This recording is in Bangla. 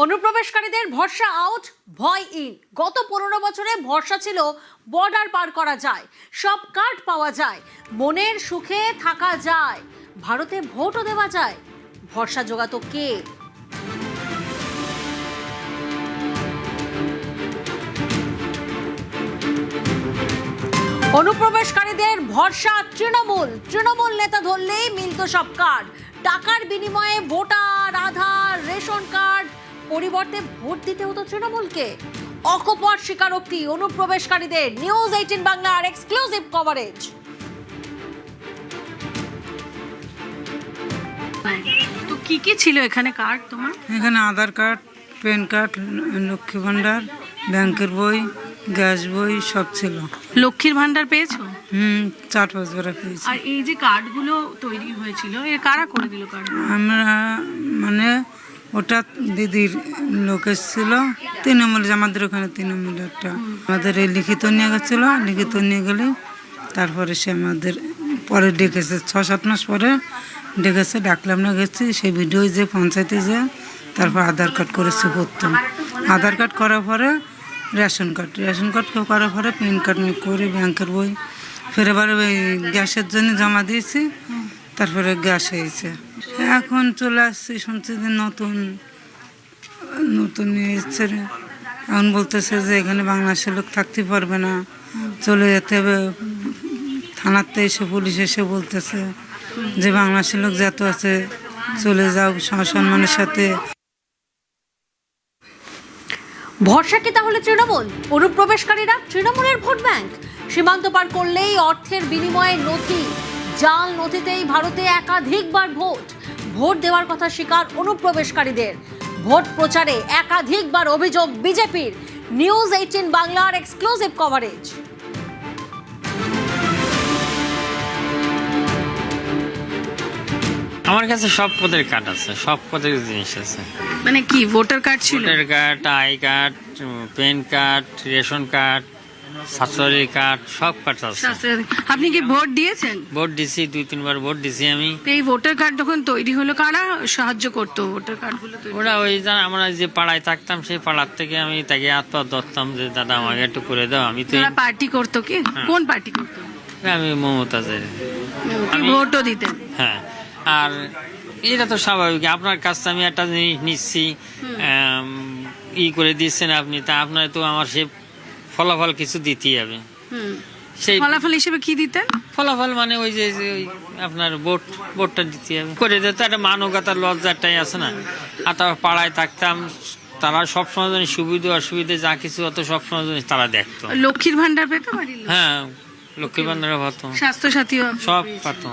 অনুপ্রবেশকারীদের ভরসা আউট, ভয় ইন। গত 15 বছরে ভরসা ছিল বর্ডার পার করা যায়, সব কার্ড পাওয়া যায়, মনের সুখে থাকা যায়, ভারতে ভোটও দেওয়া যায়। ভরসা জোগাতো কে? অনুপ্রবেশকারীদের ভরসা তৃণমূল নেতা ধরলেই মিলত সব কার্ড। টাকার বিনিময়ে ভোটার, আধার, রেশন কার্ড পরিবর্তে ভোট দিতে হতো তৃণমূলকে। অকপট স্বীকারোক্তি অনুপ্রবেশকারীদের। নিউজ 18 বাংলার এক্সক্লুসিভ কভারেজ। তো কি কি ছিল এখানে কার্ড তোমার? এখানে আধার card, pan card, Lakshmi Bhandar, ব্যাংকের বই, গ্যাস বই সব ছিল। লক্ষ্মীর ভান্ডার পেয়েছো? 4-5 বার পেয়েছি। আর এই যে কার্ডগুলো তৈরি হয়েছিল এ কারা করে দিল কার্ড? আমরা মানে ওটা দিদির লোক এসেছিল তৃণমূলে, আমাদের ওখানে তৃণমূলে একটা আমাদের এই লিখিত নিয়ে গেছিল। লিখিত নিয়ে গেলে তারপরে সে আমাদের পরে ডেকেছে, 6-7 মাস পরে ডেকেছে। ডাকলাম না, গেছি সেই ভিডিও যে পঞ্চায়েতে যে তারপর আধার কার্ড করেছি প্রথম। আধার কার্ড করার পরে রেশন কার্ড করার পরে প্যান কার্ড করে ব্যাংকের বই, ফের এবার ওই গ্যাসের জন্য জমা দিয়েছি। তারপরে গ্যাস হয়েছে। এখন চলে আসছি, শুনছি যে নতুন এসছে। এখন বলতেছে যে এখানে বাংলাদেশের লোক থাকতে পারবে না, চলে যেতে হবে। থানাতে এসে পুলিশ এসে বলতেছে যে বাংলাদেশের লোক যত আছে চলে যাও সসম্মানের সাথে। ভরসা কি তাহলে তৃণমূল? অনুপ্রবেশকারীরা তৃণমূলের ভোট ব্যাংক। সীমান্ত পার করলেই অর্থের বিনিময়ে নথি, জাল নথিতেই ভারতে একাধিকবার ভোট দেওয়ার কথা স্বীকার অনুপ্রবেশকারীদের। ভোট প্রচারে একাধিকবার অভিযোগ বিজেপির। নিউজ 18 বাংলার এক্সক্লুসিভ কভারেজ। আমার কাছে সব পদের কার্ড আছে, সব পদের জিনিস আছে। মানে কি ভোটার কার্ড ছিল? Voter card, I card, pan card, ration card, স্বাস্থ্য কার্ড, সব কার্ড আছে। আপনি কি ভোট দিয়েছেন? ভোট দিছি, 2-3 বার ভোট দিছি আমি। তো এই ভোটার কার্ড যখন তৈরি হলো কারা সাহায্য করতো ভোটার কার্ডগুলো তৈরি? ওরা ওই আমরা যে পাড়ায় থাকতাম সেই পাড়ার থেকে আমি তাকে আত্মা ধরতাম যে দাদা আমাকে একটু করে দাও। আমি তো পার্টি করতো কি? কোন পার্টি করতো? আমি মমতাজের। আমি ভোটও দিতেন? হ্যাঁ। আর এটা তো স্বাভাবিক, আপনার কাছে আমি একটা জিনিস নিচ্ছি, করে দিচ্ছেন আপনি, তা আপনার তো আমার সে ফলাফল কিছু দিতেই হবে। সেই ফলাফল হিসেবে কি দিতেন? ফলাফল মানে ওই যে ওই আপনার ভোটটা দিতে হবে করে দিতে। একটা মানবতার লজ্জাটাই আছে না। আর তারপর পাড়ায় থাকতাম, তারা সবসময় জানি সুবিধা অসুবিধা যা কিছু হতো সবসময় জানি তারা দেখতো। লক্ষ্মীর ভান্ডার পেতো? হ্যাঁ, লক্ষ্মীর ভান্ডার হতো, স্বাস্থ্য সাথী সব পাতো।